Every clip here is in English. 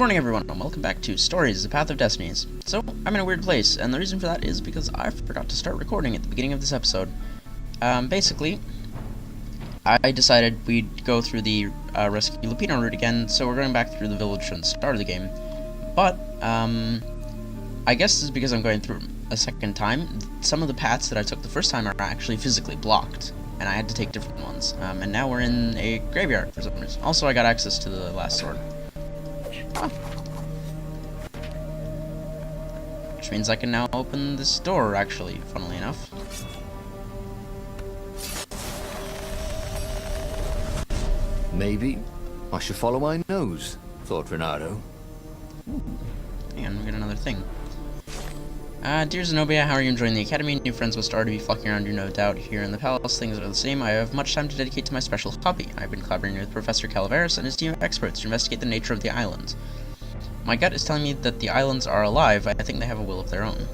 morning everyone, and welcome back to Stories, The Path of Destinies. So, I'm in a weird place, and the reason for that is because I forgot to start recording at the beginning of this episode. Basically, I decided we'd go through the Rescue Lupino route again, so we're going back through the village from the start of the game. But, I guess this is because I'm going through a second time. Some of the paths that I took the first time are actually physically blocked, and I had to take different ones. And now we're in a graveyard for some reason. Also, I got access to the last sword. Huh. Which means I can now open this door, actually, funnily enough. Maybe I should follow my nose, thought Renato. And we got another thing. Dear Zenobia, how are you enjoying the academy? New friends must already be flocking around you, no doubt. Here in the palace, things are the same. I have much time to dedicate to my special hobby. I've been collaborating with Professor Calaveras and his team of experts to investigate the nature of the islands. My gut is telling me that the islands are alive. I think they have a will of their own.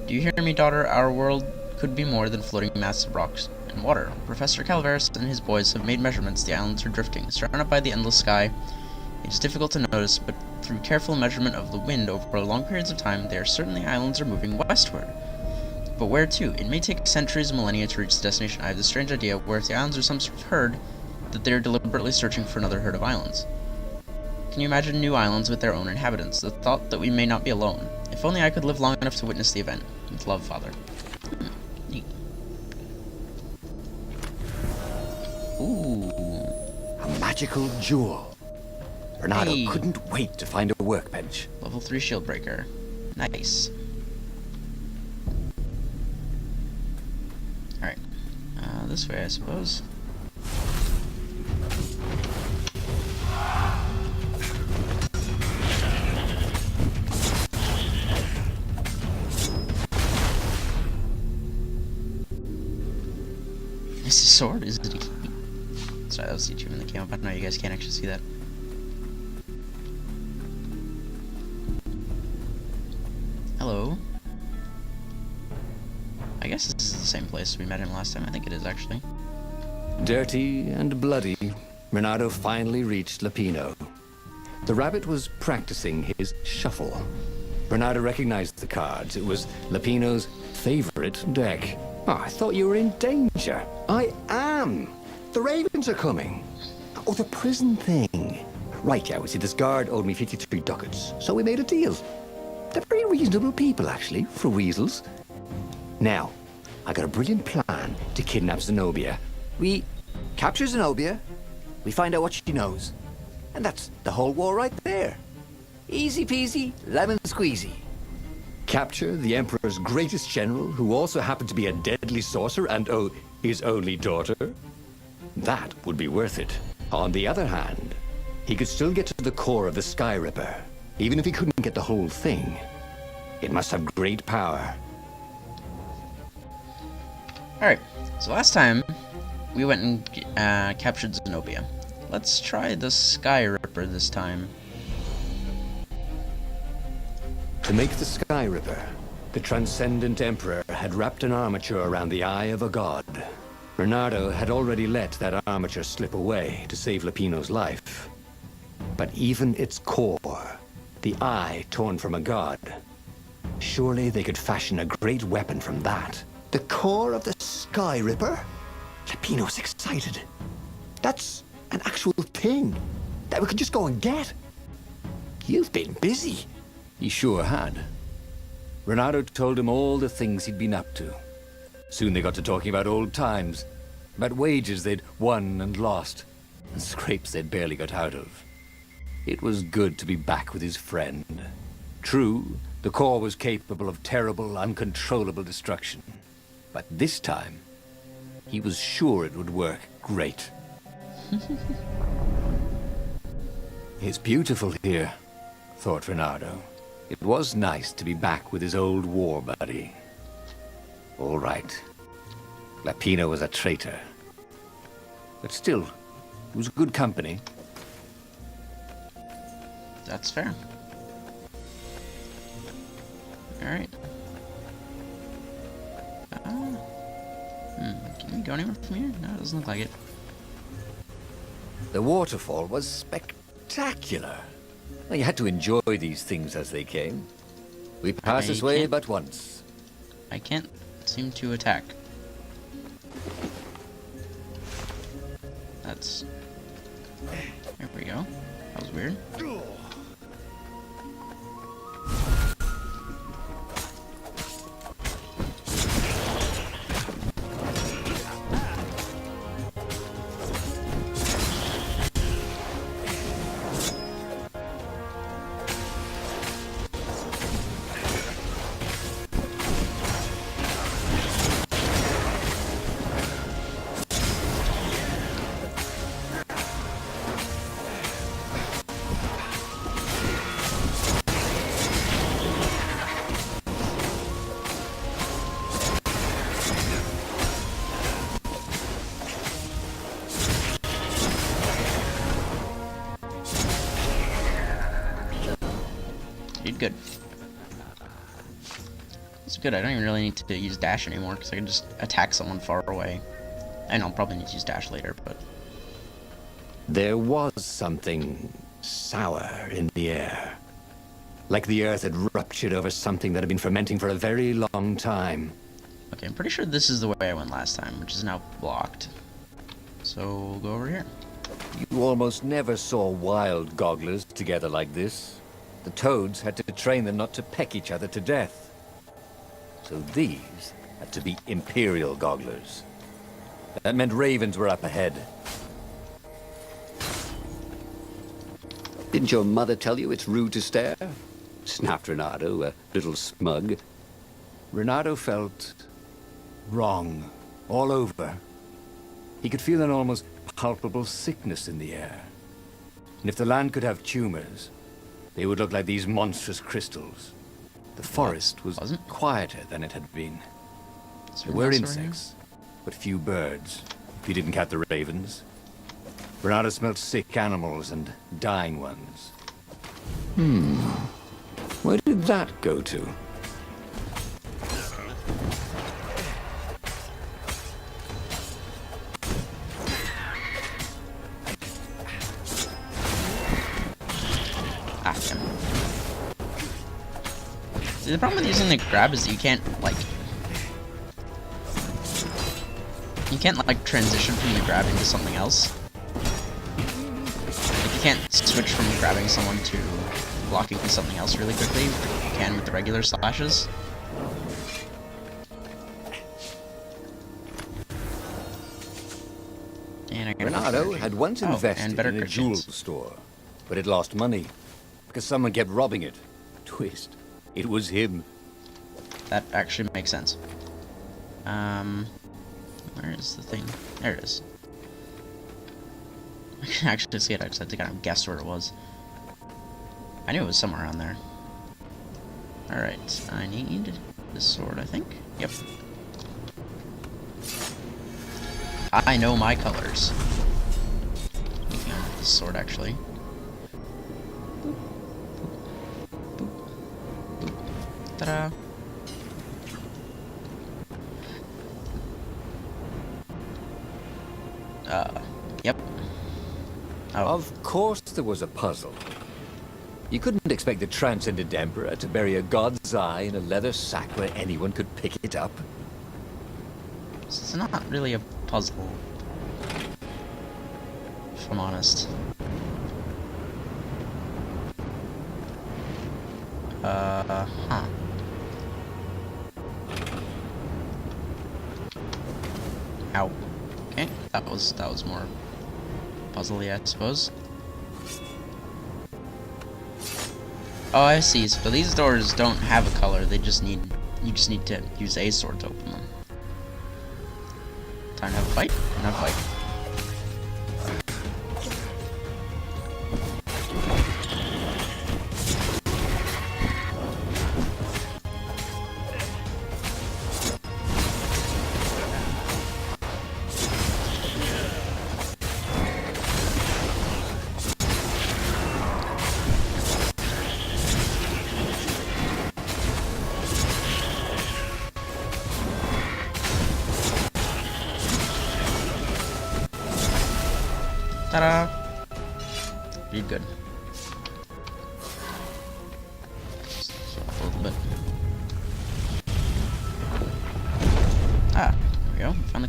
Do you hear me, daughter? Our world could be more than floating masses of rocks and water. Professor Calaveras and his boys have made measurements. The islands are drifting, surrounded by the endless sky. It is difficult to notice, but through careful measurement of the wind over long periods of time, they are certain the islands are moving westward. But where to? It may take centuries and millennia to reach the destination. I have this strange idea, where if the islands are some sort of herd, that they are deliberately searching for another herd of islands. Can you imagine new islands with their own inhabitants? The thought that we may not be alone. If only I could live long enough to witness the event. With love, Father. Neat. Ooh. A magical jewel. Renato Hey. couldn't wait to find a workbench. Level 3 shield breaker. Nice. Alright. This way, I suppose. Is a sword? Is it a key? Sorry, that was the achievement that came up. I know you guys can't actually see that. Hello. I guess this is the same place we met him last time. I think it is, actually. Dirty and bloody, Renato finally reached Lupino. The rabbit was practicing his shuffle. Renato recognized the cards. It was Lupino's favorite deck. Oh, I thought you were in danger. I am. The ravens are coming. Oh, the prison thing. Right, yeah, see, this guard owed me 53 ducats, so we made a deal. They're very reasonable people, actually, for weasels. Now, I got a brilliant plan to kidnap Zenobia. We capture Zenobia, we find out what she knows, and that's the whole war right there. Easy peasy, lemon squeezy. Capture the Emperor's greatest general, who also happened to be a deadly sorcerer and, oh, his only daughter. That would be worth it. On the other hand, he could still get to the core of the Sky Ripper. Even if he couldn't get the whole thing, it must have great power. Alright, so last time, we went and captured Zenobia. Let's try the Sky Ripper this time. To make the Sky Ripper, the Transcendent Emperor had wrapped an armature around the eye of a god. Renato had already let that armature slip away to save Lupino's life. But even its core, the eye torn from a god, surely they could fashion a great weapon from that. The core of the Sky Ripper? Lupino's excited. That's an actual thing that we could just go and get. You've been busy. He sure had. Renato told him all the things he'd been up to. Soon they got to talking about old times, about wages they'd won and lost, and scrapes they'd barely got out of. It was good to be back with his friend. True, the core was capable of terrible, uncontrollable destruction. But this time, he was sure it would work great. It's beautiful here, thought Renato. It was nice to be back with his old war buddy. All right. Lupino was a traitor. But still, he was good company. That's fair. Alright. Can we go anywhere from here? No, it doesn't look like it. The waterfall was spectacular. Well, you had to enjoy these things as they came. We pass I this way can't- but once. I can't seem to attack. That's... There we go. That was weird. Did good. It's good. I don't even really need to use dash anymore because I can just attack someone far away. I know I'll probably need to use dash later, but There was something sour in the air. Like the earth had ruptured over something that had been fermenting for a very long time. okay. I'm pretty sure this is the way I went last time, which is now blocked. So we'll go over here. You almost never saw wild gogglers together like this. The toads had to train them not to peck each other to death. So these had to be imperial gogglers. That meant ravens were up ahead. Didn't your mother tell you it's rude to stare? Snapped Renato, a little smug. Renato felt wrong all over. He could feel an almost palpable sickness in the air. And if the land could have tumors, they would look like these monstrous crystals. The forest was Wasn't? quieter than it had been. Is There there were mouse over here? insects, but few birds, if you didn't count the ravens. Renato smelled sick animals and dying ones. Where did that go to? Ah, damn. See, the problem with using the grab is that you can't, like... You can't, like, transition from the grab into something else. Like, you can't switch from grabbing someone to blocking something else really quickly, like you can with the regular slashes. And I got Renato had once and invested better in a crit jewel chance. store, but it lost money because someone kept robbing it. Twist. It was him. That actually makes sense. Where is the thing? There it is. I can actually see it. I just had to kind of guess where it was. I knew it was somewhere around there. Alright, I need this sword, I think. Yep. I know my colors. Speaking of this sword, actually. Ta-da! Yep. Oh, Of course there was a puzzle. You couldn't expect the Transcendent Emperor to bury a god's eye in a leather sack where anyone could pick it up. it's not really a puzzle, if I'm honest. Huh. Ow. Okay, that was more puzzly, I suppose. Oh, I see. So these doors don't have a color. They just need you just need to use a sword to open them. Time to have a fight. Time to have a fight. Ta-da! Be good.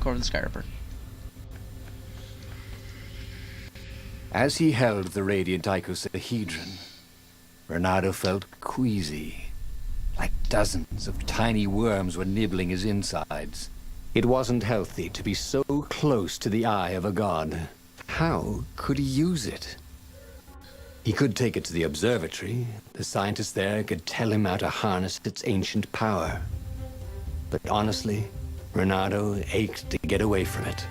core of the Skyripper. As he held the radiant icosahedron, Renato felt queasy, like dozens of tiny worms were nibbling his insides. It wasn't healthy to be so close to the eye of a god. How could he use it? He could take it to the observatory. The scientists there could tell him how to harness its ancient power. But honestly, Renato ached to get away from it.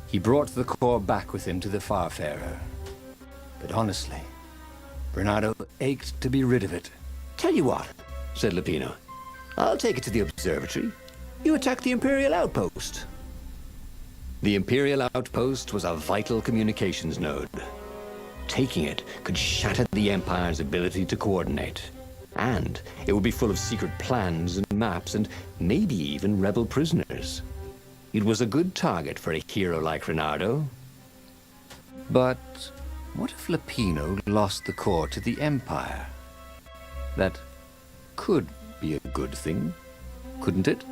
He brought the core back with him to the Farfarer. But honestly, Renato ached to be rid of it. "Tell you what," said Lupino. "I'll take it to the observatory. You attack the Imperial outpost." The Imperial outpost was a vital communications node. Taking it could shatter the Empire's ability to coordinate. And it would be full of secret plans and maps and maybe even rebel prisoners. It was a good target for a hero like Renato. But what if Lupino lost the core to the Empire? That could be a good thing, couldn't it?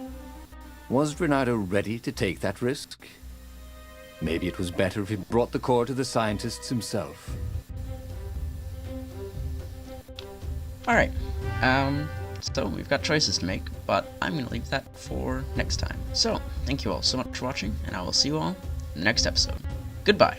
Was Renato ready to take that risk? Maybe it was better if he brought the core to the scientists himself. Alright, so we've got choices to make, but I'm going to leave that for next time. So, thank you all so much for watching, and I will see you all in the next episode. Goodbye!